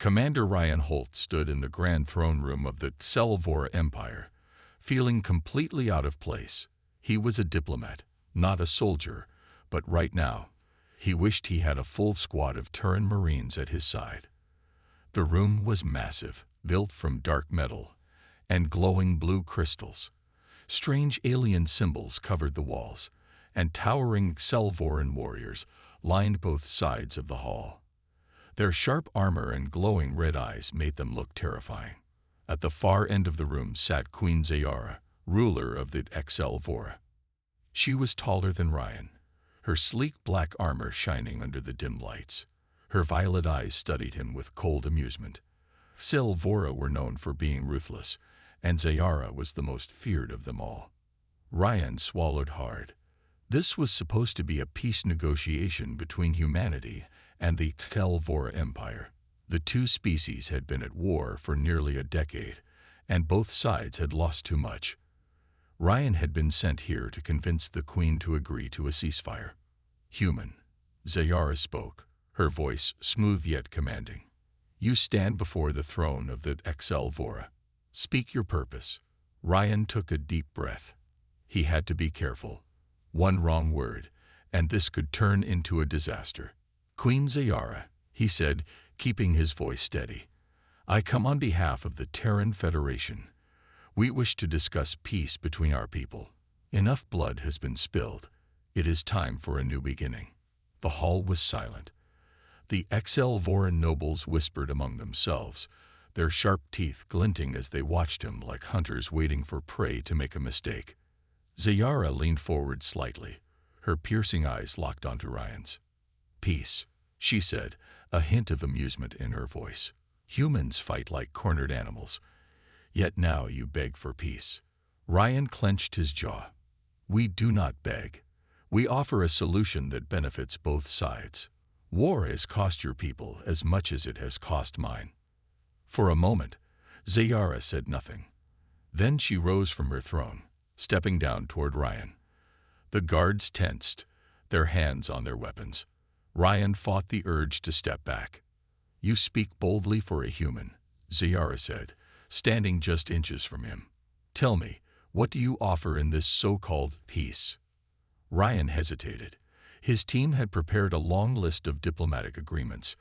Commander Ryan Holt stood in the grand throne room of the Selvora Empire, feeling completely out of place. He was a diplomat, not a soldier, but right now, he wished he had a full squad of Terran Marines at his side. The room was massive, built from dark metal and glowing blue crystals. Strange alien symbols covered the walls, and towering Selvoran warriors lined both sides of the hall. Their sharp armor and glowing red eyes made them look terrifying. At the far end of the room sat Queen Zayara, ruler of the Selvora. She was taller than Ryan, her sleek black armor shining under the dim lights. Her violet eyes studied him with cold amusement. Selvora were known for being ruthless, and Zayara was the most feared of them all. Ryan swallowed hard. This was supposed to be a peace negotiation between humanity and the Selvora Empire. The two species had been at war for nearly a decade, and both sides had lost too much. Ryan had been sent here to convince the Queen to agree to a ceasefire. Human, Zayara spoke, her voice smooth yet commanding. You stand before the throne of the Selvora. Speak your purpose. Ryan took a deep breath. He had to be careful. One wrong word, and this could turn into a disaster. Queen Zayara, he said, keeping his voice steady. I come on behalf of the Terran Federation. We wish to discuss peace between our people. Enough blood has been spilled. It is time for a new beginning. The hall was silent. The Selvoran nobles whispered among themselves, their sharp teeth glinting as they watched him like hunters waiting for prey to make a mistake. Zayara leaned forward slightly, her piercing eyes locked onto Ryan's. Peace, she said, a hint of amusement in her voice. Humans fight like cornered animals. Yet now you beg for peace. Ryan clenched his jaw. We do not beg. We offer a solution that benefits both sides. War has cost your people as much as it has cost mine. For a moment, Zayara said nothing. Then she rose from her throne, stepping down toward Ryan. The guards tensed, their hands on their weapons. Ryan fought the urge to step back. You speak boldly for a human, Zayara said, standing just inches from him. Tell me, what do you offer in this so-called peace? Ryan hesitated. His team had prepared a long list of diplomatic agreements,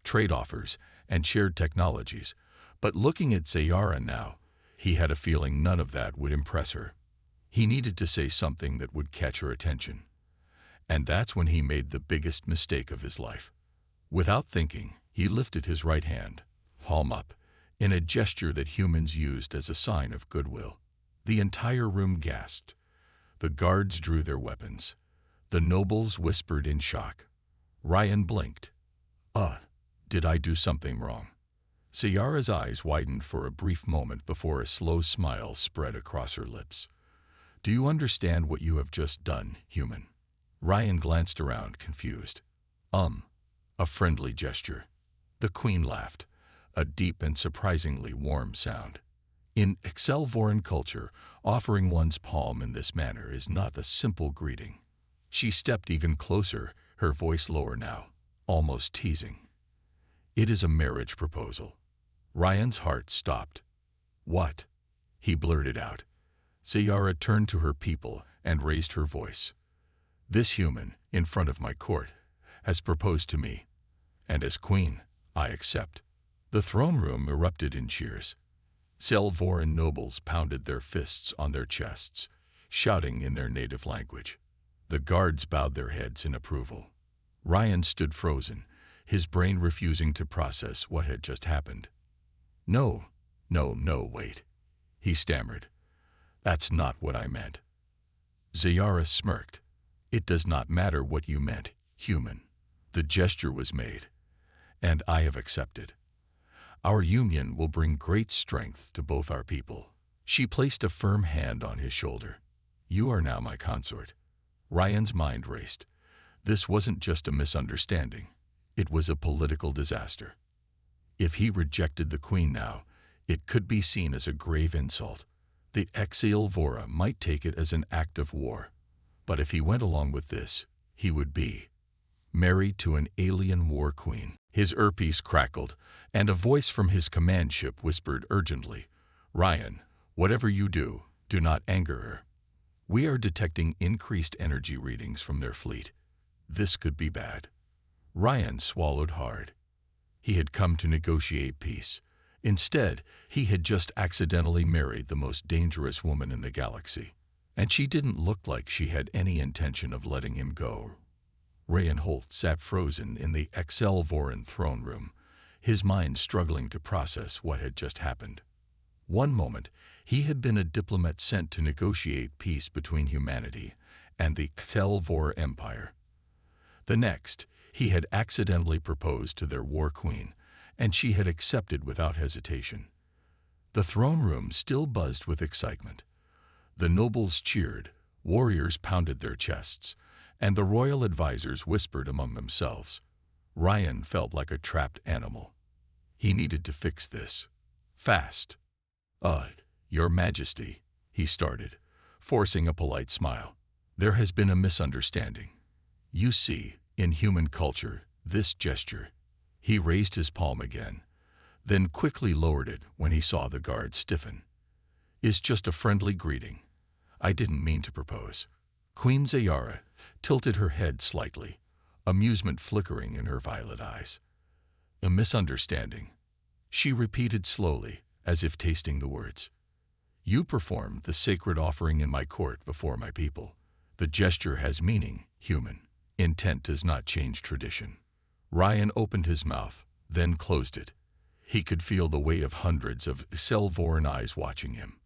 trade offers, and shared technologies, but looking at Zayara now, he had a feeling none of that would impress her. He needed to say something that would catch her attention. And that's when he made the biggest mistake of his life. Without thinking, he lifted his right hand, palm up, in a gesture that humans used as a sign of goodwill. The entire room gasped. The guards drew their weapons. The nobles whispered in shock. Ryan blinked. Did I do something wrong? Zayara's eyes widened for a brief moment before a slow smile spread across her lips. Do you understand what you have just done, human? Ryan glanced around, confused. A friendly gesture. The Queen laughed, a deep and surprisingly warm sound. In Selvoran culture, offering one's palm in this manner is not a simple greeting. She stepped even closer, her voice lower now, almost teasing. It is a marriage proposal. Ryan's heart stopped. What? He blurted out. Zayara turned to her people and raised her voice. This human, in front of my court, has proposed to me, and as queen, I accept. The throne room erupted in cheers. Selvoran nobles pounded their fists on their chests, shouting in their native language. The guards bowed their heads in approval. Ryan stood frozen, his brain refusing to process what had just happened. No, wait, he stammered. That's not what I meant. Zayara smirked. It does not matter what you meant, human. The gesture was made, and I have accepted. Our union will bring great strength to both our people. She placed a firm hand on his shoulder. You are now my consort. Ryan's mind raced. This wasn't just a misunderstanding. It was a political disaster. If he rejected the Queen now, it could be seen as a grave insult. The Selvora might take it as an act of war. But if he went along with this, he would be married to an alien war queen. His earpiece crackled, and a voice from his command ship whispered urgently, "Ryan, whatever you do, do not anger her. We are detecting increased energy readings from their fleet. This could be bad." Ryan swallowed hard. He had come to negotiate peace. Instead, he had just accidentally married the most dangerous woman in the galaxy. And she didn't look like she had any intention of letting him go. Rayan Holt sat frozen in the Excelvoran throne room, his mind struggling to process what had just happened. One moment, he had been a diplomat sent to negotiate peace between humanity and the Excelvor Empire. The next, he had accidentally proposed to their war queen, and she had accepted without hesitation. The throne room still buzzed with excitement. The nobles cheered, warriors pounded their chests, and the royal advisors whispered among themselves. Ryan felt like a trapped animal. He needed to fix this. Fast. Your Majesty," he started, forcing a polite smile. "There has been a misunderstanding. You see, in human culture, this gesture—" He raised his palm again, then quickly lowered it when he saw the guard stiffen. "Is just a friendly greeting. I didn't mean to propose." Queen Zayara tilted her head slightly, amusement flickering in her violet eyes. "A misunderstanding," she repeated slowly, as if tasting the words. "You performed the sacred offering in my court before my people. The gesture has meaning, human. Intent does not change tradition." Ryan opened his mouth, then closed it. He could feel the weight of hundreds of Excelvoran eyes watching him.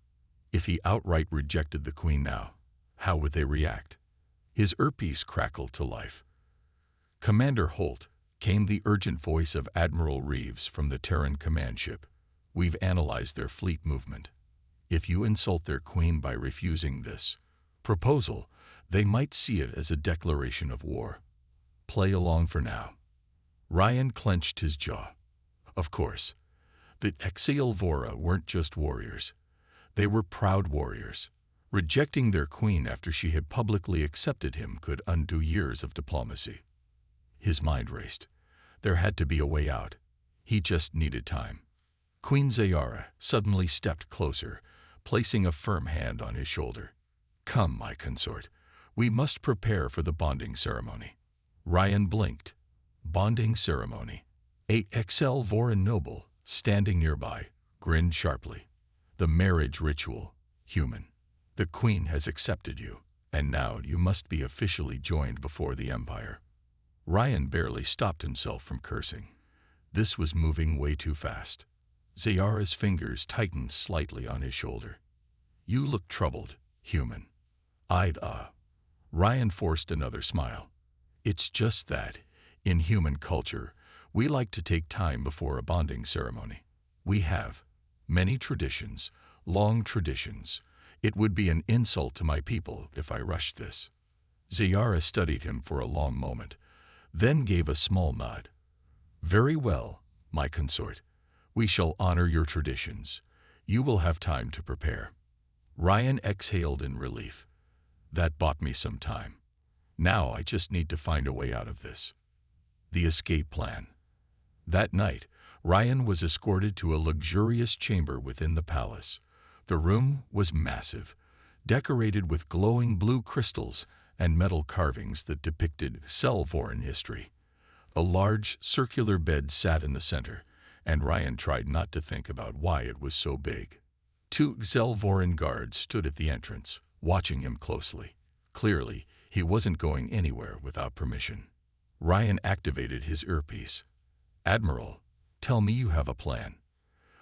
If he outright rejected the queen now, how would they react? His earpiece crackled to life. "Commander Holt," came the urgent voice of Admiral Reeves from the Terran command ship. "We've analyzed their fleet movement. If you insult their queen by refusing this proposal, they might see it as a declaration of war. Play along for now." Ryan clenched his jaw. Of course, the Excelvora weren't just warriors. They were proud warriors. Rejecting their queen after she had publicly accepted him could undo years of diplomacy. His mind raced. There had to be a way out. He just needed time. Queen Zayara suddenly stepped closer, placing a firm hand on his shoulder. "Come, my consort. We must prepare for the bonding ceremony." Ryan blinked. Bonding ceremony. A Excelvoran noble, standing nearby, grinned sharply. "The marriage ritual, human. The queen has accepted you, and now you must be officially joined before the Empire." Ryan barely stopped himself from cursing. This was moving way too fast. Zayara's fingers tightened slightly on his shoulder. "You look troubled, human." Ryan forced another smile. "It's just that, in human culture, we like to take time before a bonding ceremony. We have many traditions, long traditions. It would be an insult to my people if I rushed this." Zayara studied him for a long moment, then gave a small nod. "Very well, my consort. We shall honor your traditions. You will have time to prepare." Ryan exhaled in relief. That bought me some time. Now I just need to find a way out of this. The escape plan. That night, Ryan was escorted to a luxurious chamber within the palace. The room was massive, decorated with glowing blue crystals and metal carvings that depicted Excelvoran history. A large, circular bed sat in the center, and Ryan tried not to think about why it was so big. 2 Excelvoran guards stood at the entrance, watching him closely. Clearly, he wasn't going anywhere without permission. Ryan activated his earpiece. "Admiral, tell me you have a plan."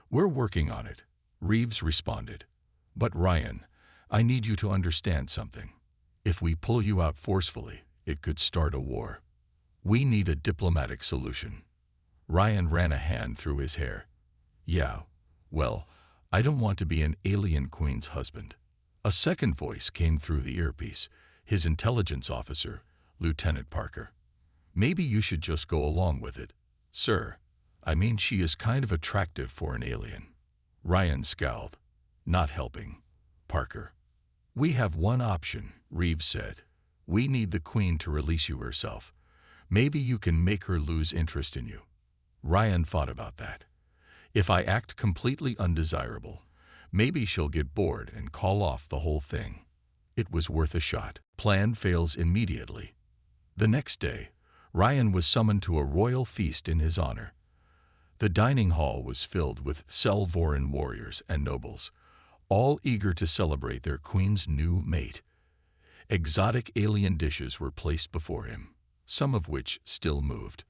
"We're working on it," Reeves responded. "But Ryan, I need you to understand something. If we pull you out forcefully, it could start a war. We need a diplomatic solution." Ryan ran a hand through his hair. "Yeah, well, I don't want to be an alien queen's husband." A second voice came through the earpiece, his intelligence officer, Lieutenant Parker. "Maybe you should just go along with it, sir. I mean, she is kind of attractive for an alien." Ryan scowled. "Not helping, Parker." "We have one option," Reeves said. "We need the queen to release you herself. Maybe you can make her lose interest in you." Ryan thought about that. If I act completely undesirable, maybe she'll get bored and call off the whole thing. It was worth a shot. Plan fails immediately. The next day, Ryan was summoned to a royal feast in his honor. The dining hall was filled with Selvoran warriors and nobles, all eager to celebrate their queen's new mate. Exotic alien dishes were placed before him, some of which still moved.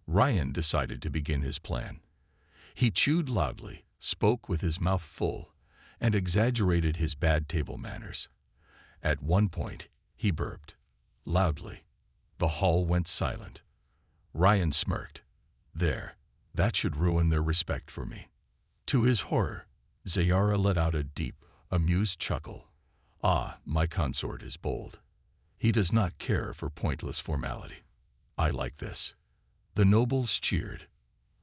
Ryan decided to begin his plan. He chewed loudly, spoke with his mouth full, and exaggerated his bad table manners. At one point, he burped loudly. The hall went silent. Ryan smirked. There, that should ruin their respect for me. To his horror, Zayara let out a deep, amused chuckle. Ah, my consort is bold. He does not care for pointless formality. I like this. The nobles cheered.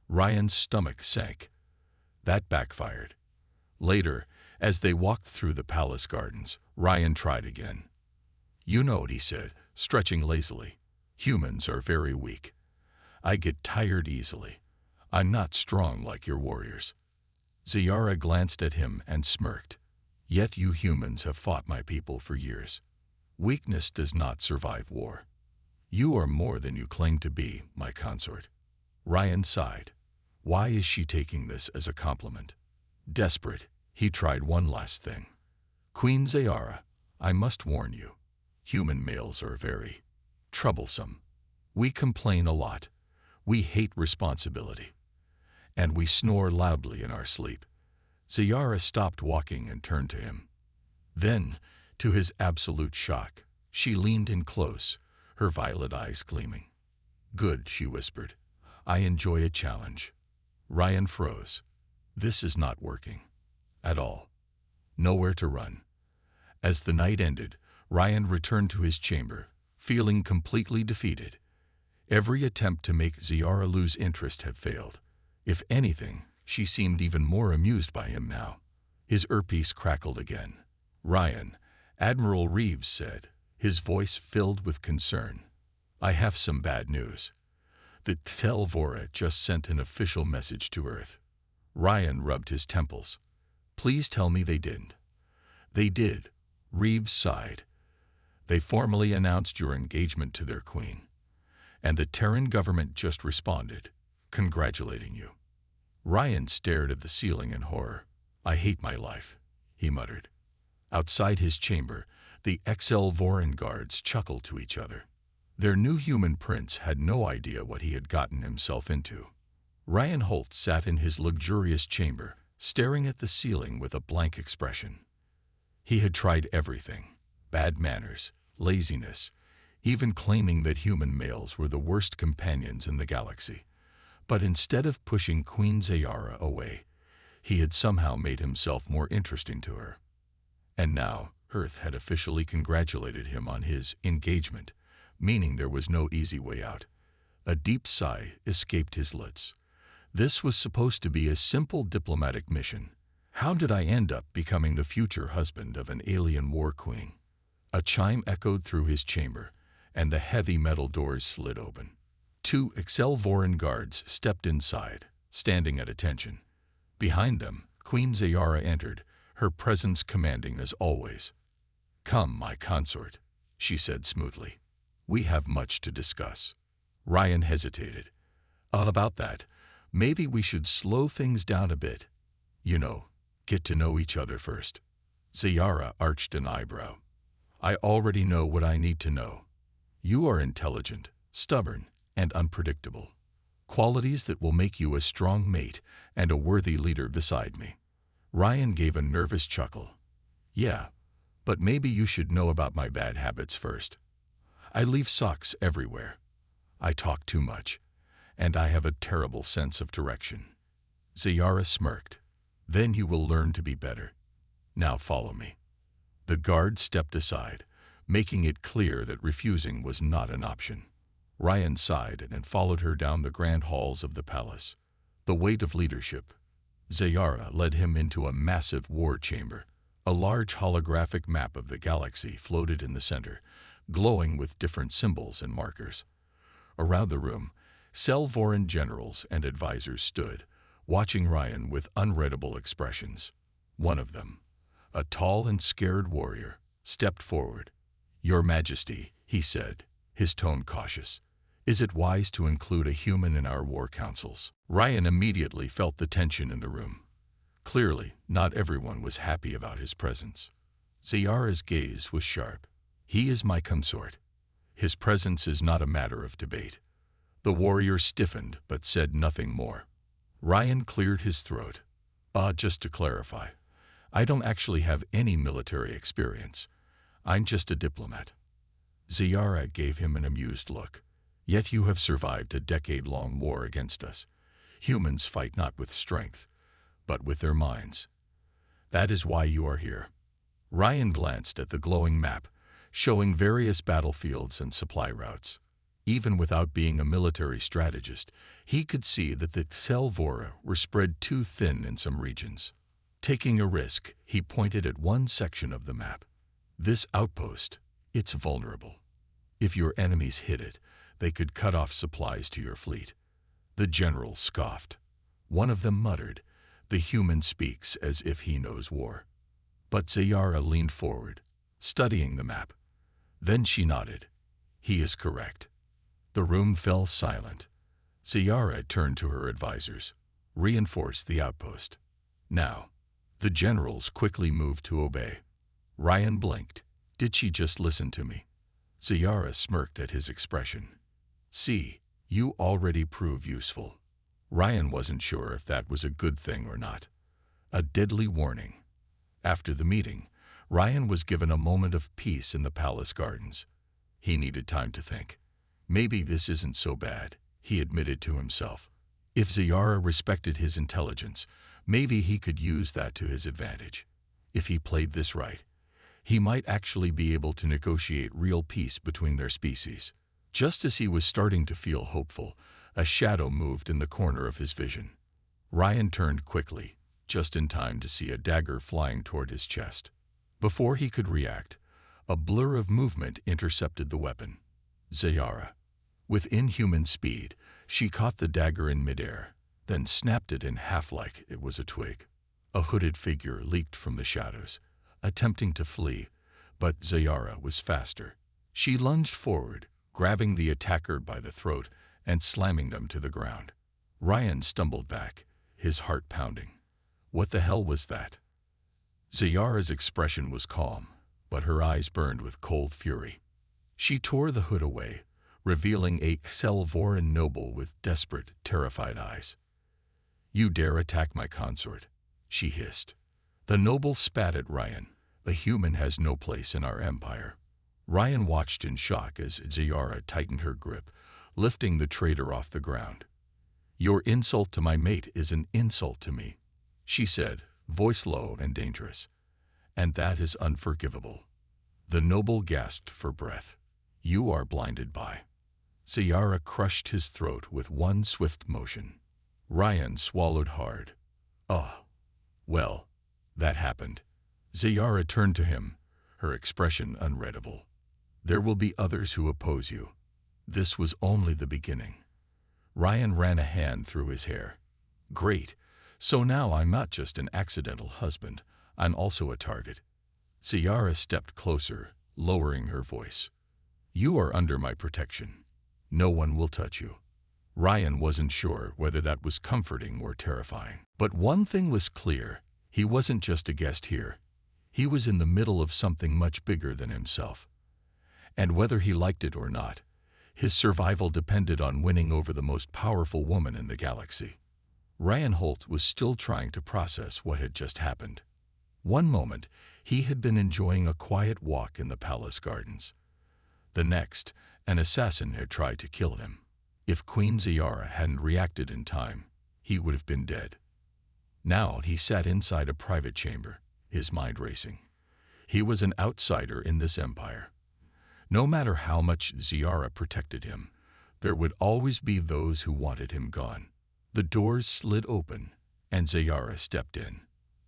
Ryan's stomach sank. That backfired. Later, as they walked through the palace gardens, Ryan tried again. You know what he said, stretching lazily. Humans are very weak. I get tired easily. I'm not strong like your warriors. Zayara glanced at him and smirked. Yet you humans have fought my people for years. Weakness does not survive war. You are more than you claim to be, my consort. Ryan sighed. Why is she taking this as a compliment? Desperate, he tried one last thing. Queen Zayara, I must warn you. Human males are very troublesome. We complain a lot. We hate responsibility. And we snore loudly in our sleep. Zayara stopped walking and turned to him. Then, to his absolute shock, she leaned in close, her violet eyes gleaming. Good, she whispered. I enjoy a challenge. Ryan froze. This is not working. At all. Nowhere to run. As the night ended, Ryan returned to his chamber, feeling completely defeated. Every attempt to make Zayara lose interest had failed. If anything, she seemed even more amused by him now. His earpiece crackled again. Ryan, Admiral Reeves said, his voice filled with concern. I have some bad news. The Telvora just sent an official message to Earth. Ryan rubbed his temples. Please tell me they didn't. They did. Reeves sighed. They formally announced your engagement to their queen. And the Terran government just responded, congratulating you. Ryan stared at the ceiling in horror. I hate my life, he muttered. Outside his chamber, the Exelvoran guards chuckled to each other. Their new human prince had no idea what he had gotten himself into. Ryan Holt sat in his luxurious chamber, staring at the ceiling with a blank expression. He had tried everything. Bad manners, laziness, even claiming that human males were the worst companions in the galaxy. But instead of pushing Queen Zayara away, he had somehow made himself more interesting to her. And now, Earth had officially congratulated him on his engagement, meaning there was no easy way out. A deep sigh escaped his lips. This was supposed to be a simple diplomatic mission. How did I end up becoming the future husband of an alien war queen? A chime echoed through his chamber, and the heavy metal doors slid open. 2 Exelvoran guards stepped inside, standing at attention. Behind them, Queen Zayara entered, her presence commanding as always. Come, my consort, she said smoothly. We have much to discuss. Ryan hesitated. About that, maybe we should slow things down a bit. You know, get to know each other first. Zayara arched an eyebrow. I already know what I need to know. You are intelligent, stubborn, and unpredictable. Qualities that will make you a strong mate and a worthy leader beside me. Ryan gave a nervous chuckle. Yeah, but maybe you should know about my bad habits first. I leave socks everywhere. I talk too much, and I have a terrible sense of direction. Zayara smirked. Then you will learn to be better. Now follow me. The guard stepped aside, making it clear that refusing was not an option. Ryan sighed and followed her down the grand halls of the palace. The weight of leadership. Zayara led him into a massive war chamber. A large holographic map of the galaxy floated in the center, glowing with different symbols and markers. Around the room, Selvoran generals and advisors stood, watching Ryan with unreadable expressions. One of them, a tall and scared warrior, stepped forward. "Your Majesty," he said, his tone cautious, "is it wise to include a human in our war councils?" Ryan immediately felt the tension in the room. Clearly, not everyone was happy about his presence. Ziyara's gaze was sharp. "He is my consort. His presence is not a matter of debate." The warrior stiffened but said nothing more. Ryan cleared his throat. Just to clarify, I don't actually have any military experience. I'm just a diplomat." Ziyara gave him an amused look. "Yet you have survived a decade-long war against us. Humans fight not with strength, but with their minds. That is why you are here." Ryan glanced at the glowing map, showing various battlefields and supply routes. Even without being a military strategist, he could see that the Selvora were spread too thin in some regions. Taking a risk, he pointed at one section of the map. "This outpost, it's vulnerable. If your enemies hit it, they could cut off supplies to your fleet." The general scoffed. One of them muttered, "The human speaks as if he knows war." But Ziyara leaned forward, studying the map. Then she nodded. "He is correct." The room fell silent. Ziyara turned to her advisors. "Reinforce the outpost. Now." The generals quickly moved to obey. Ryan blinked. Did she just listen to me? Ziyara smirked at his expression. "See, you already prove useful." Ryan wasn't sure if that was a good thing or not. A deadly warning. After the meeting, Ryan was given a moment of peace in the palace gardens. He needed time to think. Maybe this isn't so bad, he admitted to himself. If Ziyara respected his intelligence, maybe he could use that to his advantage. If he played this right, he might actually be able to negotiate real peace between their species. Just as he was starting to feel hopeful, a shadow moved in the corner of his vision. Ryan turned quickly, just in time to see a dagger flying toward his chest. Before he could react, a blur of movement intercepted the weapon. Ziyara. With inhuman speed, she caught the dagger in midair, then snapped it in half like it was a twig. A hooded figure leaped from the shadows, attempting to flee, but Ziyara was faster. She lunged forward, grabbing the attacker by the throat and slamming them to the ground. Ryan stumbled back, his heart pounding. What the hell was that? Ziyara's expression was calm, but her eyes burned with cold fury. She tore the hood away, revealing a Selvoran noble with desperate, terrified eyes. "You dare attack my consort," she hissed. The noble spat at Ryan. "A human has no place in our empire." Ryan watched in shock as Ziyara tightened her grip, lifting the traitor off the ground. "Your insult to my mate is an insult to me," she said, voice low and dangerous. "And that is unforgivable." The noble gasped for breath. "You are blinded by." Ziyara crushed his throat with one swift motion. Ryan swallowed hard. Well, that happened." Ziyara turned to him, her expression unreadable. "There will be others who oppose you. This was only the beginning." Ryan ran a hand through his hair. "Great, so now I'm not just an accidental husband, I'm also a target." Ziyara stepped closer, lowering her voice. "You are under my protection. No one will touch you." Ryan wasn't sure whether that was comforting or terrifying. But one thing was clear, he wasn't just a guest here. He was in the middle of something much bigger than himself. And whether he liked it or not, his survival depended on winning over the most powerful woman in the galaxy. Ryan Holt was still trying to process what had just happened. One moment, he had been enjoying a quiet walk in the palace gardens. The next, an assassin had tried to kill him. If Queen Ziyara hadn't reacted in time, he would have been dead. Now he sat inside a private chamber, his mind racing. He was an outsider in this empire. No matter how much Ziyara protected him, there would always be those who wanted him gone. The doors slid open, and Ziyara stepped in.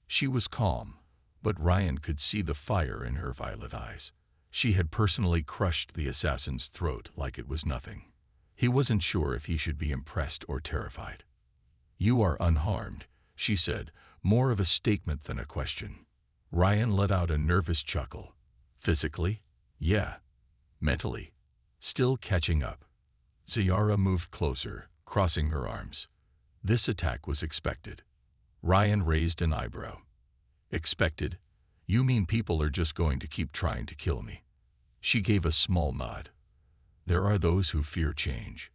She was calm, but Ryan could see the fire in her violet eyes. She had personally crushed the assassin's throat like it was nothing. He wasn't sure if he should be impressed or terrified. "You are unharmed," she said, more of a statement than a question. Ryan let out a nervous chuckle. "Physically? Yeah. Mentally? Still catching up." Ziyara moved closer, crossing her arms. This attack was expected. Ryan raised an eyebrow. "Expected? You mean people are just going to keep trying to kill me?" She gave a small nod. "There are those who fear change.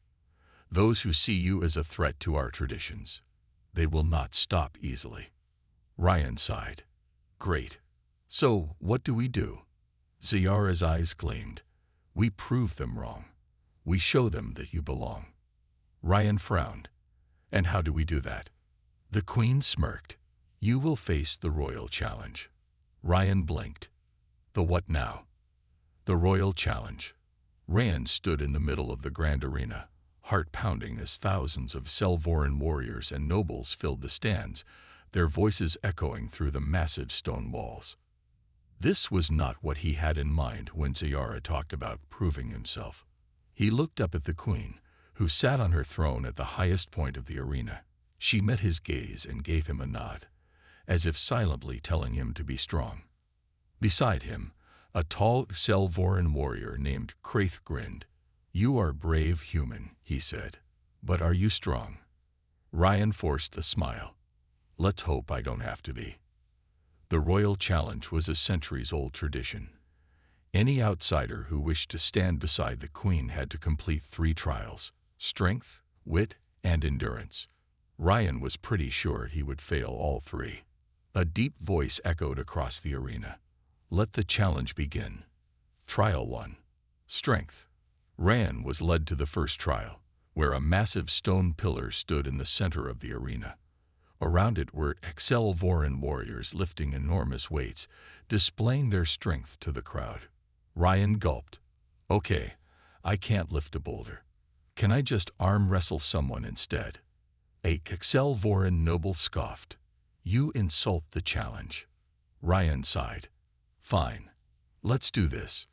Those who see you as a threat to our traditions. They will not stop easily." Ryan sighed. "Great. So, what do we do?" Ziyara's eyes gleamed. "We prove them wrong. We show them that you belong." Ryan frowned. "And how do we do that?" The Queen smirked. "You will face the royal challenge." Ryan blinked. "The what now?" "The royal challenge." Rand stood in the middle of the grand arena, heart pounding as thousands of Selvoran warriors and nobles filled the stands, their voices echoing through the massive stone walls. This was not what he had in mind when Ziyara talked about proving himself. He looked up at the Queen, who sat on her throne at the highest point of the arena. She met his gaze and gave him a nod, as if silently telling him to be strong. Beside him, a tall Selvoran warrior named Kraith grinned. "You are brave human," he said. "But are you strong?" Ryan forced a smile. "Let's hope I don't have to be." The royal challenge was a centuries-old tradition. Any outsider who wished to stand beside the Queen had to complete 3 trials: strength, wit, and endurance. Ryan was pretty sure he would fail all 3. A deep voice echoed across the arena. "Let the challenge begin." Trial 1. Strength. Ryan was led to the first trial, where a massive stone pillar stood in the center of the arena. Around it were Selvoran warriors lifting enormous weights, displaying their strength to the crowd. Ryan gulped. "Okay, I can't lift a boulder. Can I just arm wrestle someone instead?" A Selvoran noble scoffed. "You insult the challenge." Ryan sighed. "Fine. Let's do this."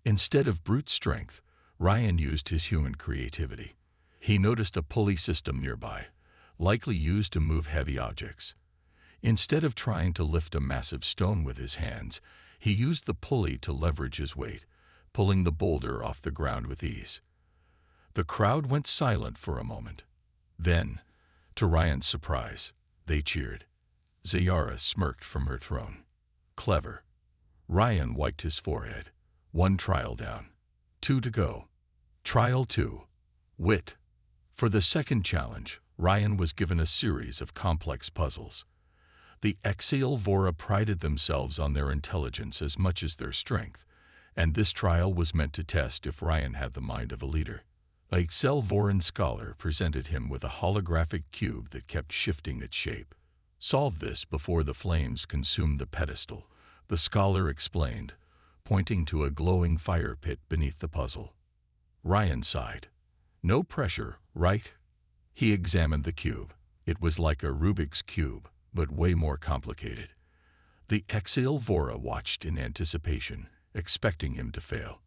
Instead of brute strength, Ryan used his human creativity. He noticed a pulley system nearby, likely used to move heavy objects. Instead of trying to lift a massive stone with his hands, he used the pulley to leverage his weight, pulling the boulder off the ground with ease. The crowd went silent for a moment. Then, to Ryan's surprise, they cheered. Ziyara smirked from her throne. "Clever." Ryan wiped his forehead. 1 trial down. 2 to go. Trial 2. Wit. For the second challenge, Ryan was given a series of complex puzzles. The Selvora prided themselves on their intelligence as much as their strength, and this trial was meant to test if Ryan had the mind of a leader. A Selvoran scholar presented him with a holographic cube that kept shifting its shape. "Solve this before the flames consume the pedestal," the scholar explained, pointing to a glowing fire pit beneath the puzzle. Ryan sighed. "No pressure, right?" He examined the cube. It was like a Rubik's Cube, but way more complicated. The Selvora watched in anticipation, expecting him to fail.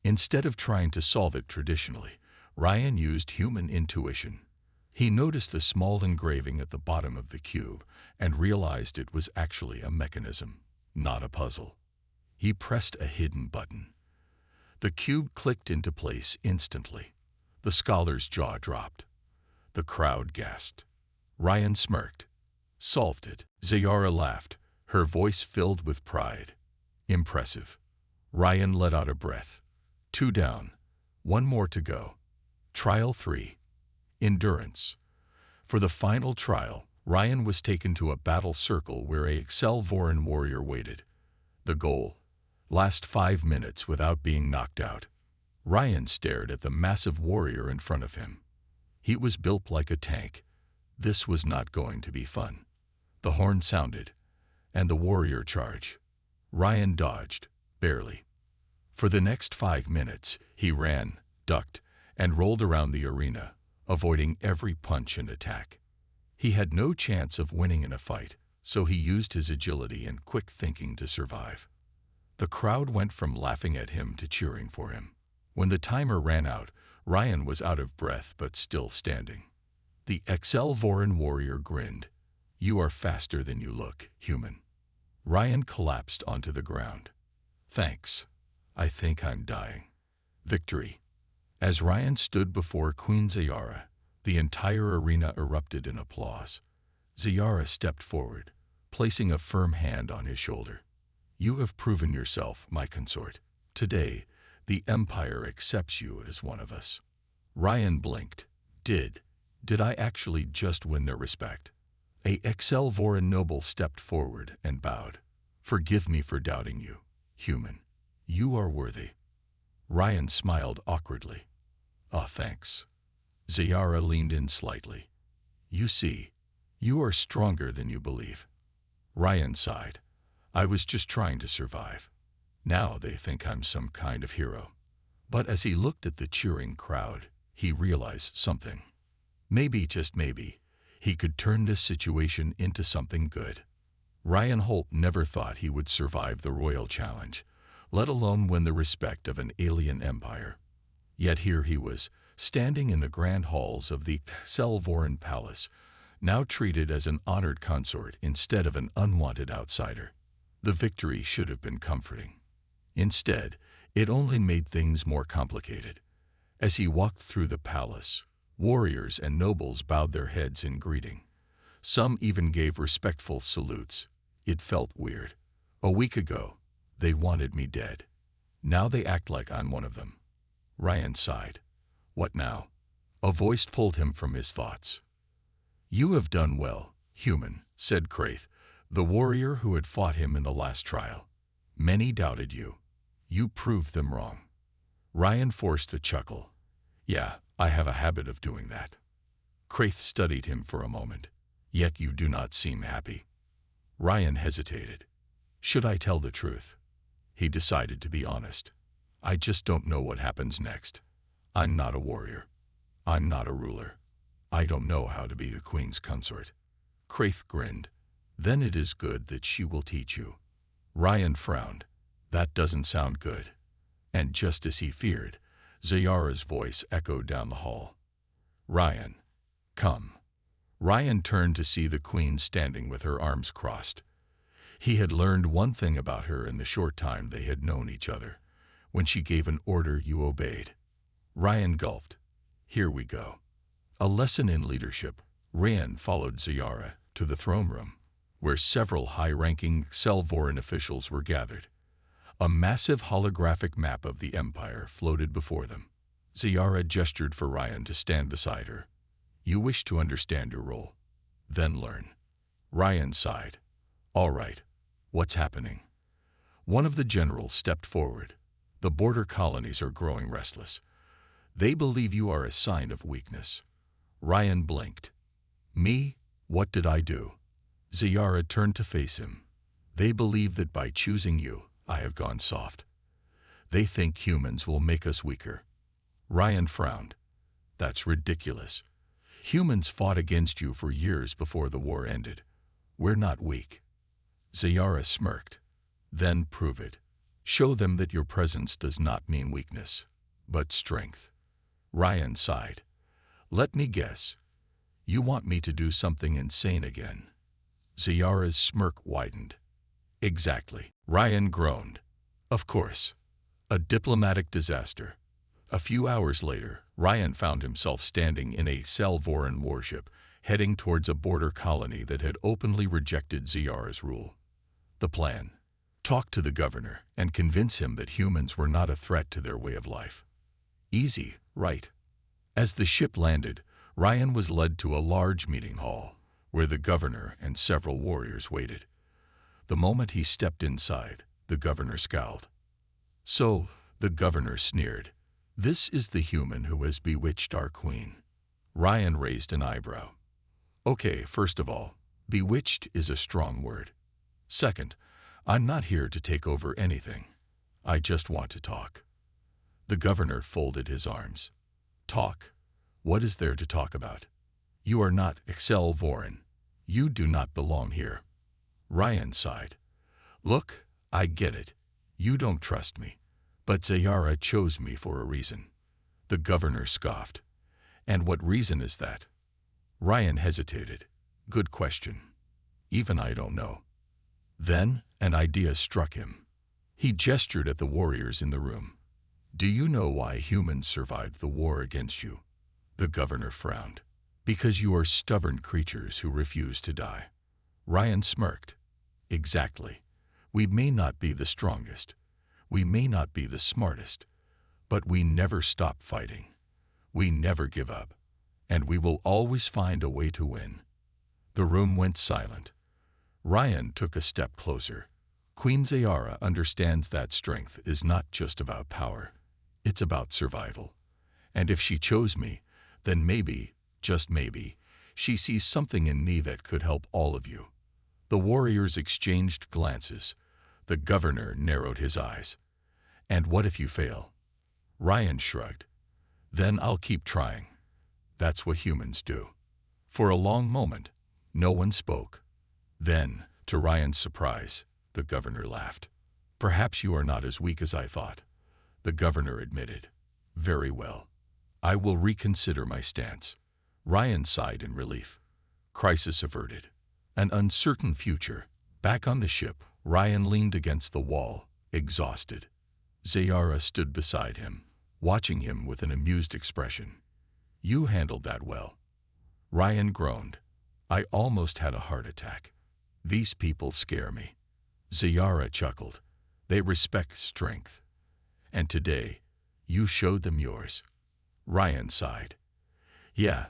Instead of trying to solve it traditionally, Ryan used human intuition. He noticed a small engraving at the bottom of the cube and realized it was actually a mechanism, not a puzzle. He pressed a hidden button. The cube clicked into place instantly. The scholar's jaw dropped. The crowd gasped. Ryan smirked. "Solved it." Ziyara laughed, her voice filled with pride. "Impressive." Ryan let out a breath. 2 down. 1 more to go. Trial 3. Endurance. For the final trial, Ryan was taken to a battle circle where a Selvoran warrior waited. The goal: last 5 minutes without being knocked out. Ryan stared at the massive warrior in front of him. He was built like a tank. This was not going to be fun. The horn sounded, and the warrior charged. Ryan dodged, barely. For the next 5 minutes, he ran, ducked, and rolled around the arena, avoiding every punch and attack. He had no chance of winning in a fight, so he used his agility and quick thinking to survive. The crowd went from laughing at him to cheering for him. When the timer ran out, Ryan was out of breath but still standing. The Excelvoran warrior grinned. You are faster than you look, human. Ryan collapsed onto the ground. Thanks. I think I'm dying. Victory. As Ryan stood before Queen Zayara, the entire arena erupted in applause. Zayara stepped forward, placing a firm hand on his shoulder. You have proven yourself, my consort. Today, the Empire accepts you as one of us. Ryan blinked. Did I actually just win their respect? A Excelvoran noble stepped forward and bowed. Forgive me for doubting you, human. You are worthy. Ryan smiled awkwardly. Ah, thanks. Zayara leaned in slightly. You see, you are stronger than you believe. Ryan sighed. I was just trying to survive. Now they think I'm some kind of hero. But as he looked at the cheering crowd, he realized something. Maybe, just maybe, he could turn this situation into something good. Ryan Holt never thought he would survive the royal challenge, let alone win the respect of an alien empire. Yet here he was, standing in the grand halls of the Selvoran Palace, now treated as an honored consort instead of an unwanted outsider. The victory should have been comforting. Instead, it only made things more complicated. As he walked through the palace, warriors and nobles bowed their heads in greeting. Some even gave respectful salutes. It felt weird. A week ago, they wanted me dead. Now they act like I'm one of them. Ryan sighed. What now? A voice pulled him from his thoughts. You have done well, human, said Kraith, the warrior who had fought him in the last trial. Many doubted you. You proved them wrong. Ryan forced a chuckle. Yeah, I have a habit of doing that. Kraith studied him for a moment. Yet you do not seem happy. Ryan hesitated. Should I tell the truth? He decided to be honest. I just don't know what happens next. I'm not a warrior. I'm not a ruler. I don't know how to be the queen's consort. Kraith grinned. Then it is good that she will teach you. Ryan frowned. That doesn't sound good. And just as he feared, Zayara's voice echoed down the hall. Ryan, come. Ryan turned to see the queen standing with her arms crossed. He had learned one thing about her in the short time they had known each other. When she gave an order, you obeyed. Ryan gulped. Here we go. A lesson in leadership. Ryan followed Zayara to the throne room, where several high-ranking Selvoran officials were gathered. A massive holographic map of the Empire floated before them. Zayara gestured for Ryan to stand beside her. You wish to understand your role. Then learn. Ryan sighed. All right. What's happening? One of the generals stepped forward. The border colonies are growing restless. They believe you are a sign of weakness. Ryan blinked. Me? What did I do? Zayara turned to face him. They believe that by choosing you, I have gone soft. They think humans will make us weaker. Ryan frowned. That's ridiculous. Humans fought against you for years before the war ended. We're not weak. Zayara smirked. Then prove it. Show them that your presence does not mean weakness, but strength. Ryan sighed. Let me guess. You want me to do something insane again. Zayara's smirk widened. Exactly. Ryan groaned. Of course. A diplomatic disaster. A few hours later, Ryan found himself standing in a Selvoran warship, heading towards a border colony that had openly rejected Zayara's rule. The plan: talk to the governor and convince him that humans were not a threat to their way of life. Easy, right? As the ship landed, Ryan was led to a large meeting hall, where the governor and several warriors waited. The moment he stepped inside, the governor scowled. So, the governor sneered. This is the human who has bewitched our queen. Ryan raised an eyebrow. Okay, first of all, bewitched is a strong word. Second, I'm not here to take over anything. I just want to talk. The governor folded his arms. Talk? What is there to talk about? You are not Excelvoran. You do not belong here. Ryan sighed. Look, I get it. You don't trust me. But Zayara chose me for a reason. The governor scoffed. And what reason is that? Ryan hesitated. Good question. Even I don't know. Then an idea struck him. He gestured at the warriors in the room. Do you know why humans survived the war against you? The governor frowned. Because you are stubborn creatures who refuse to die. Ryan smirked. Exactly. We may not be the strongest. We may not be the smartest. But we never stop fighting. We never give up. And we will always find a way to win. The room went silent. Ryan took a step closer. Queen Zayara understands that strength is not just about power. It's about survival. And if she chose me, then maybe, just maybe, she sees something in me that could help all of you. The warriors exchanged glances. The governor narrowed his eyes. And what if you fail? Ryan shrugged. Then I'll keep trying. That's what humans do. For a long moment, no one spoke. Then, to Ryan's surprise, the governor laughed. Perhaps you are not as weak as I thought. The governor admitted. Very well. I will reconsider my stance. Ryan sighed in relief. Crisis averted. An uncertain future. Back on the ship, Ryan leaned against the wall, exhausted. Zayara stood beside him, watching him with an amused expression. You handled that well. Ryan groaned. I almost had a heart attack. These people scare me. Zayara chuckled. They respect strength. And today, you showed them yours. Ryan sighed. Yeah,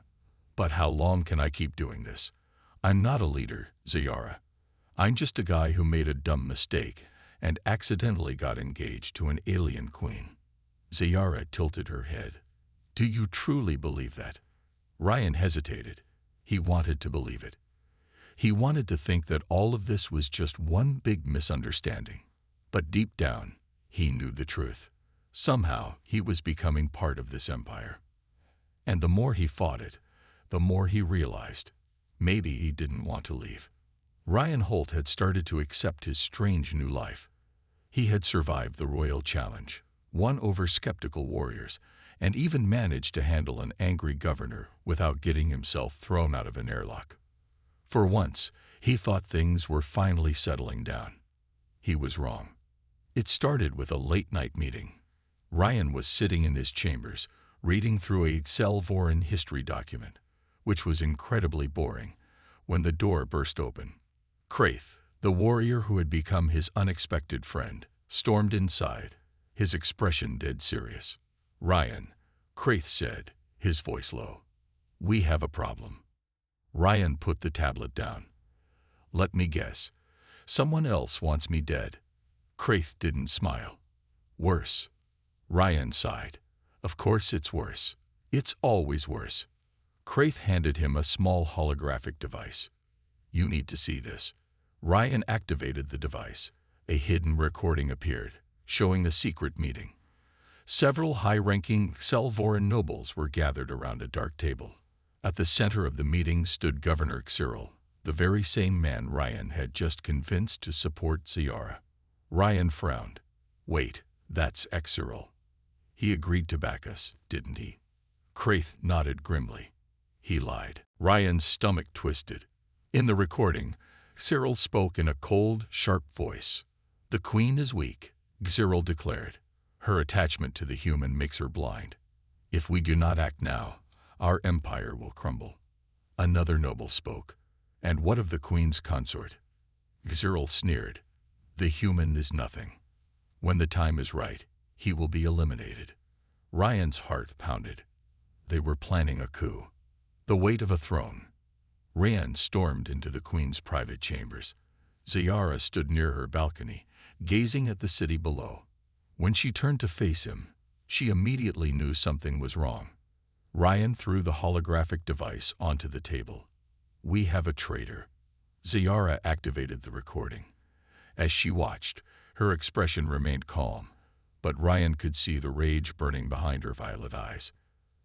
but how long can I keep doing this? I'm not a leader, Zayara. I'm just a guy who made a dumb mistake and accidentally got engaged to an alien queen. Zayara tilted her head. Do you truly believe that? Ryan hesitated. He wanted to believe it. He wanted to think that all of this was just one big misunderstanding. But deep down, he knew the truth. Somehow, he was becoming part of this empire. And the more he fought it, the more he realized maybe he didn't want to leave. Ryan Holt had started to accept his strange new life. He had survived the royal challenge, won over skeptical warriors, and even managed to handle an angry governor without getting himself thrown out of an airlock. For once, he thought things were finally settling down. He was wrong. It started with a late-night meeting. Ryan was sitting in his chambers, reading through a Selvoran history document, which was incredibly boring, when the door burst open. Kraith, the warrior who had become his unexpected friend, stormed inside, his expression dead serious. Ryan, Kraith said, his voice low. We have a problem. Ryan put the tablet down. Let me guess. Someone else wants me dead. Kraith didn't smile. Worse. Ryan sighed. Of course it's worse. It's always worse. Kraith handed him a small holographic device. You need to see this. Ryan activated the device. A hidden recording appeared, showing a secret meeting. Several high-ranking Selvoran nobles were gathered around a dark table. At the center of the meeting stood Governor Cyril, the very same man Ryan had just convinced to support Zayara. Ryan frowned. Wait, that's Cyril. He agreed to back us, didn't he? Kraith nodded grimly. He lied. Ryan's stomach twisted. In the recording, Cyril spoke in a cold, sharp voice. The queen is weak, Cyril declared. Her attachment to the human makes her blind. If we do not act now, our empire will crumble. Another noble spoke. And what of the queen's consort? Cyril sneered. The human is nothing. When the time is right, he will be eliminated. Ryan's heart pounded. They were planning a coup. The weight of a throne. Ryan stormed into the queen's private chambers. Zayara stood near her balcony, gazing at the city below. When she turned to face him, she immediately knew something was wrong. Ryan threw the holographic device onto the table. We have a traitor. Zayara activated the recording. As she watched, her expression remained calm, but Ryan could see the rage burning behind her violet eyes.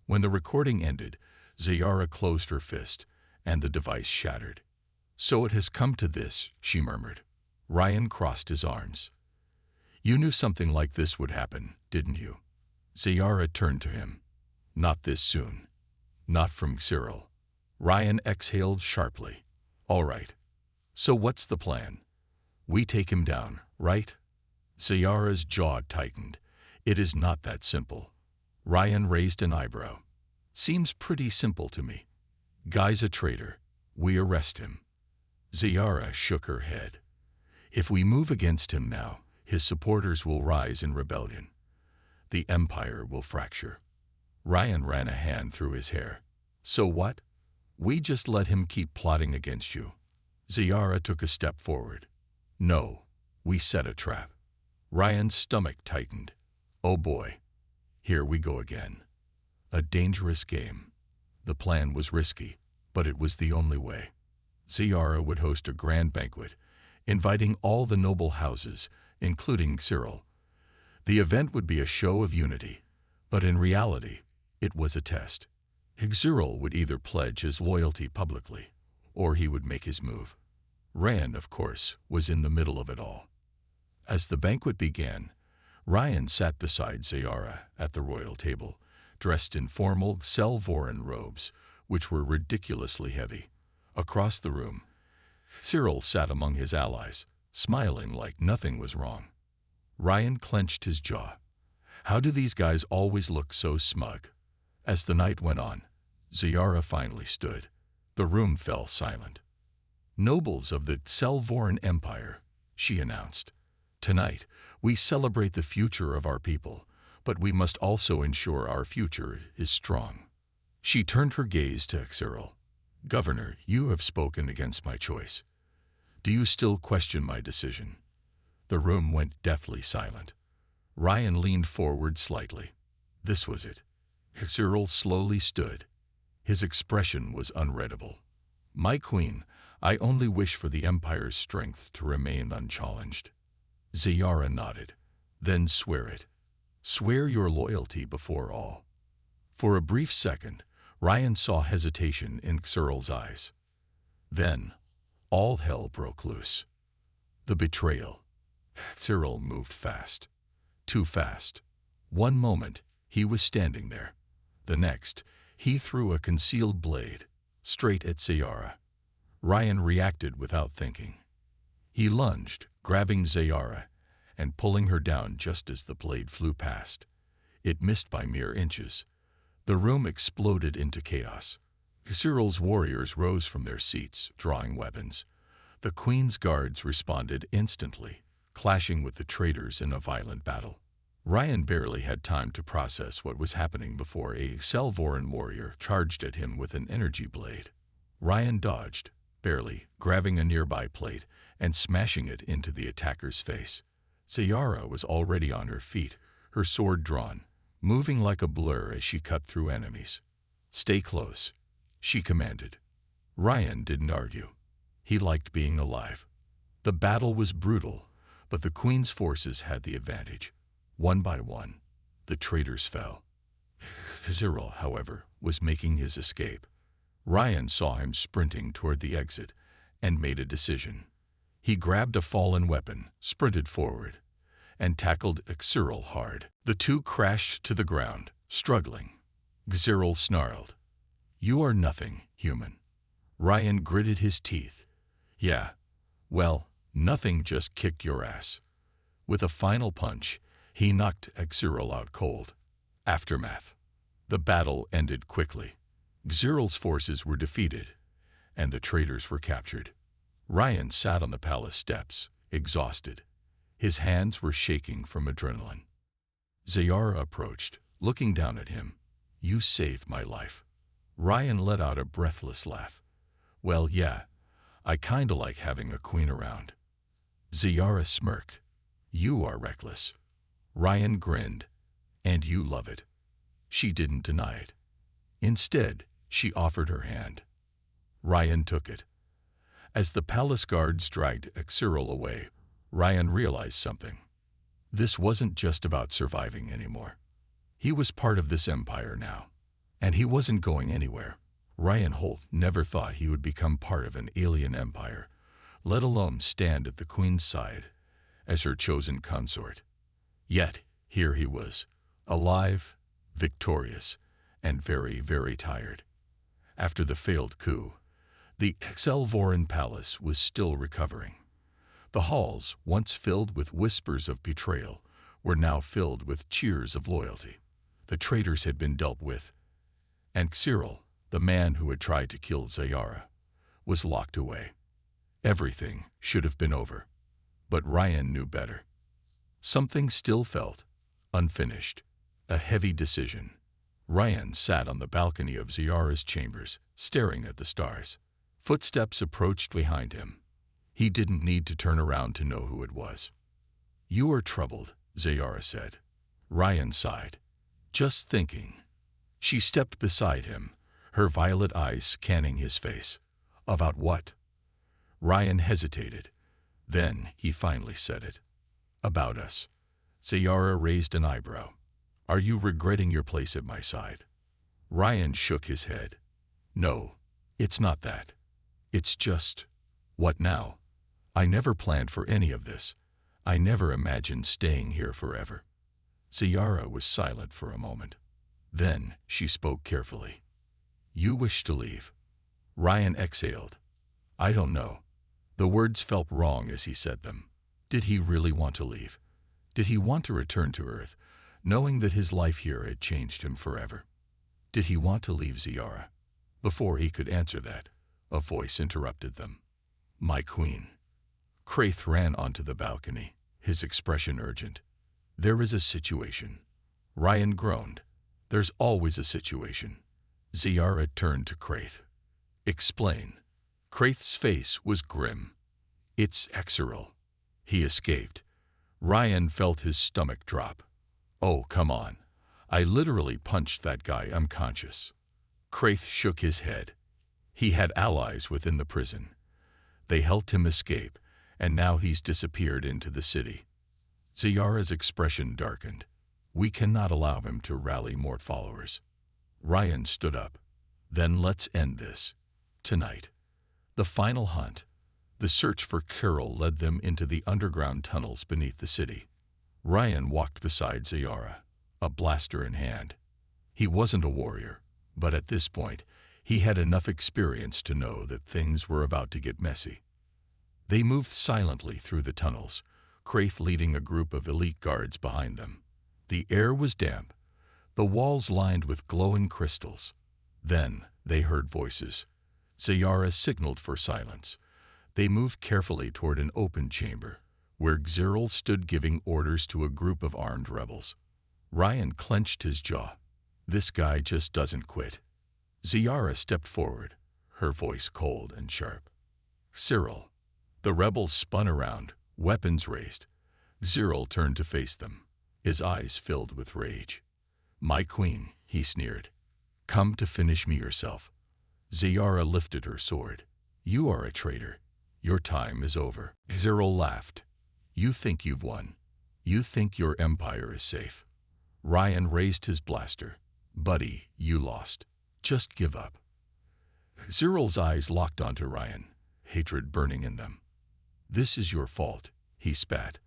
When the recording ended, Zayara closed her fist, and the device shattered. So it has come to this, she murmured. Ryan crossed his arms. You knew something like this would happen, didn't you? Zayara turned to him. Not this soon. Not from Cyril. Ryan exhaled sharply. All right. So what's the plan? We take him down, right? Sayara's jaw tightened. It is not that simple. Ryan raised an eyebrow. Seems pretty simple to me. Guy's a traitor. We arrest him. Zayara shook her head. If we move against him now, his supporters will rise in rebellion. The empire will fracture. Ryan ran a hand through his hair. So what? We just let him keep plotting against you. Zayara took a step forward. No, we set a trap. Ryan's stomach tightened. Oh boy. Here we go again. A dangerous game. The plan was risky, but it was the only way. Zayara would host a grand banquet, inviting all the noble houses, including Cyril. The event would be a show of unity, but in reality, it was a test. Cyril would either pledge his loyalty publicly, or he would make his move. Rand, of course, was in the middle of it all. As the banquet began, Ryan sat beside Zayara at the royal table, dressed in formal Selvoran robes, which were ridiculously heavy. Across the room, Cyril sat among his allies, smiling like nothing was wrong. Ryan clenched his jaw. How do these guys always look so smug? As the night went on, Zayara finally stood. The room fell silent. Nobles of the Selvoran Empire, she announced. Tonight, we celebrate the future of our people, but we must also ensure our future is strong. She turned her gaze to Cyril. Governor, you have spoken against my choice. Do you still question my decision? The room went deathly silent. Ryan leaned forward slightly. This was it. Cyril slowly stood. His expression was unreadable. My queen, I only wish for the Empire's strength to remain unchallenged. Zayara nodded. Then swear it. Swear your loyalty before all. For a brief second, Ryan saw hesitation in Cyril's eyes. Then, all hell broke loose. The betrayal. Cyril moved fast. Too fast. One moment, he was standing there. The next, he threw a concealed blade, straight at Zayara. Ryan reacted without thinking. He lunged, grabbing Zayara, and pulling her down just as the blade flew past. It missed by mere inches. The room exploded into chaos. Cyril's warriors rose from their seats, drawing weapons. The Queen's guards responded instantly, clashing with the traitors in a violent battle. Ryan barely had time to process what was happening before a Selvoran warrior charged at him with an energy blade. Ryan dodged, barely, grabbing a nearby plate and smashing it into the attacker's face. Zayara was already on her feet, her sword drawn, moving like a blur as she cut through enemies. Stay close, she commanded. Ryan didn't argue. He liked being alive. The battle was brutal, but the Queen's forces had the advantage. One by one, the traitors fell. Cyril, however, was making his escape. Ryan saw him sprinting toward the exit and made a decision. He grabbed a fallen weapon, sprinted forward, and tackled Cyril hard. The two crashed to the ground, struggling. Cyril snarled. You are nothing, human. Ryan gritted his teeth. Yeah, well, nothing just kicked your ass. With a final punch, he knocked Cyril out cold. Aftermath. The battle ended quickly. Cyril's forces were defeated, and the traitors were captured. Ryan sat on the palace steps, exhausted. His hands were shaking from adrenaline. Zayara approached, looking down at him. You saved my life. Ryan let out a breathless laugh. Well, yeah, I kinda like having a queen around. Zayara smirked. You are reckless. Ryan grinned. And you love it. She didn't deny it. Instead, she offered her hand. Ryan took it. As the palace guards dragged Cyril away, Ryan realized something. This wasn't just about surviving anymore. He was part of this empire now, and he wasn't going anywhere. Ryan Holt never thought he would become part of an alien empire, let alone stand at the Queen's side as her chosen consort. Yet, here he was, alive, victorious, and very, very tired. After the failed coup, the Excelvoran palace was still recovering. The halls, once filled with whispers of betrayal, were now filled with cheers of loyalty. The traitors had been dealt with, and Cyril, the man who had tried to kill Zayara, was locked away. Everything should have been over, but Ryan knew better. Something still felt unfinished, a heavy decision. Ryan sat on the balcony of Zayara's chambers, staring at the stars. Footsteps approached behind him. He didn't need to turn around to know who it was. "You are troubled," Zayara said. Ryan sighed. "Just thinking." She stepped beside him, her violet eyes scanning his face. "About what?" Ryan hesitated. Then he finally said it. "About us." Zayara raised an eyebrow. "Are you regretting your place at my side?" Ryan shook his head. "No, it's not that. It's just, what now? I never planned for any of this. I never imagined staying here forever." Zayara was silent for a moment. Then she spoke carefully. "You wish to leave?" Ryan exhaled. "I don't know." The words felt wrong as he said them. Did he really want to leave? Did he want to return to Earth, knowing that his life here had changed him forever? Did he want to leave Zayara? Before he could answer that, a voice interrupted them. "My queen." Kraith ran onto the balcony, his expression urgent. "There is a situation." Ryan groaned. "There's always a situation." Zayara turned to Kraith. "Explain." Kraith's face was grim. "It's Exeril." He escaped. Ryan felt his stomach drop. "Oh, come on. I literally punched that guy unconscious." Kraith shook his head. He had allies within the prison. They helped him escape, and now he's disappeared into the city. Zayara's expression darkened. "We cannot allow him to rally more followers." Ryan stood up. "Then let's end this. Tonight." The final hunt, the search for Cyril, led them into the underground tunnels beneath the city. Ryan walked beside Zayara, a blaster in hand. He wasn't a warrior, but at this point, he had enough experience to know that things were about to get messy. They moved silently through the tunnels, Kraith leading a group of elite guards behind them. The air was damp, the walls lined with glowing crystals. Then they heard voices. Zayara signaled for silence. They moved carefully toward an open chamber, where Cyril stood giving orders to a group of armed rebels. Ryan clenched his jaw. This guy just doesn't quit. Zayara stepped forward, her voice cold and sharp. "Cyril." The rebels spun around, weapons raised. Cyril turned to face them, his eyes filled with rage. "My queen," he sneered. "Come to finish me yourself." Zayara lifted her sword. "You are a traitor. Your time is over." Cyril laughed. "You think you've won. You think your empire is safe." Ryan raised his blaster. "Buddy, you lost. Just give up." Cyril's eyes locked onto Ryan, hatred burning in them. "This is your fault," he spat.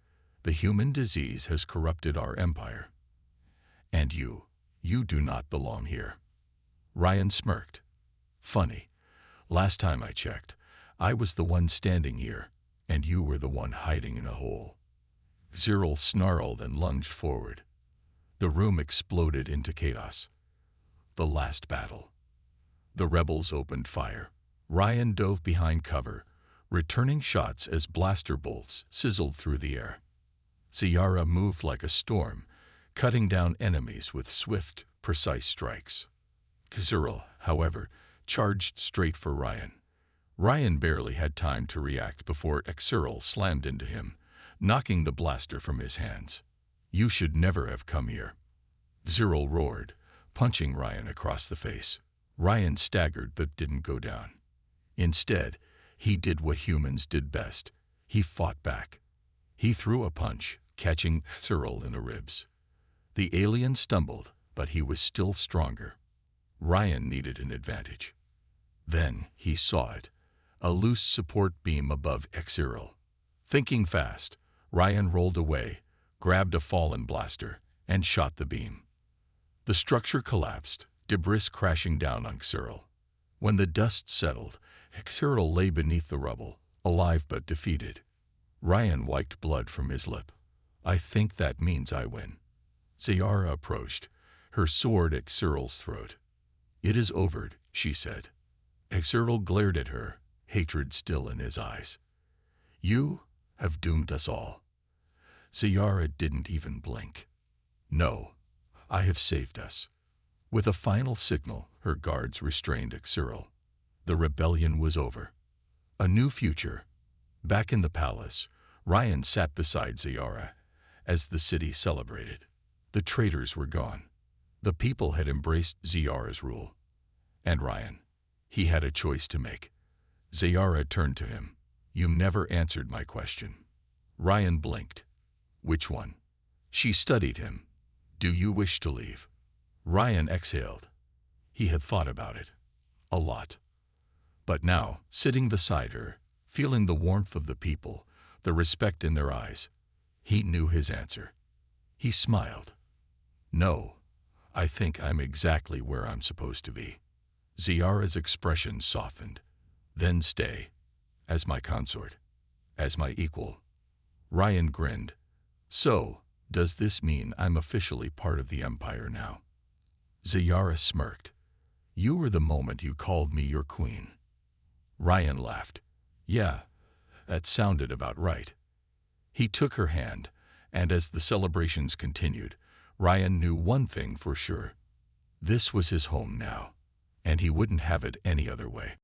"The human disease has corrupted our empire. And you do not belong here." Ryan smirked. "Funny. Last time I checked, I was the one standing here, and you were the one hiding in a hole." Cyril snarled and lunged forward. The room exploded into chaos. The last battle. The rebels opened fire. Ryan dove behind cover, returning shots as blaster bolts sizzled through the air. Zayara moved like a storm, cutting down enemies with swift, precise strikes. Cyril, however, charged straight for Ryan. Ryan barely had time to react before Cyril slammed into him, knocking the blaster from his hands. "You should never have come here." Cyril roared, punching Ryan across the face. Ryan staggered but didn't go down. Instead, he did what humans did best. He fought back. He threw a punch, catching Cyril in the ribs. The alien stumbled, but he was still stronger. Ryan needed an advantage. Then he saw it, a loose support beam above Cyril. Thinking fast, Ryan rolled away, grabbed a fallen blaster, and shot the beam. The structure collapsed, debris crashing down on Xyril. When the dust settled, Xyril lay beneath the rubble, alive but defeated. Ryan wiped blood from his lip. I think that means I win. Ziyara approached, her sword at Cyril's throat. It is over, she said. Xyril glared at her, hatred still in his eyes. You have doomed us all. Ziyara didn't even blink. No, I have saved us. With a final signal, her guards restrained Xyril. The rebellion was over. A new future. Back in the palace, Ryan sat beside Ziyara as the city celebrated. The traitors were gone. The people had embraced Ziyara's rule. And Ryan, he had a choice to make. Ziyara turned to him. You never answered my question. Ryan blinked. Which one? She studied him. Do you wish to leave? Ryan exhaled. He had thought about it. A lot. But now, sitting beside her, feeling the warmth of the people, the respect in their eyes, he knew his answer. He smiled. No, I think I'm exactly where I'm supposed to be. Ziyara's expression softened. Then stay. As my consort. As my equal. Ryan grinned. So, does this mean I'm officially part of the Empire now? Ziyara smirked. You were the moment you called me your queen. Ryan laughed. Yeah, that sounded about right. He took her hand, and as the celebrations continued, Ryan knew one thing for sure. This was his home now, and he wouldn't have it any other way.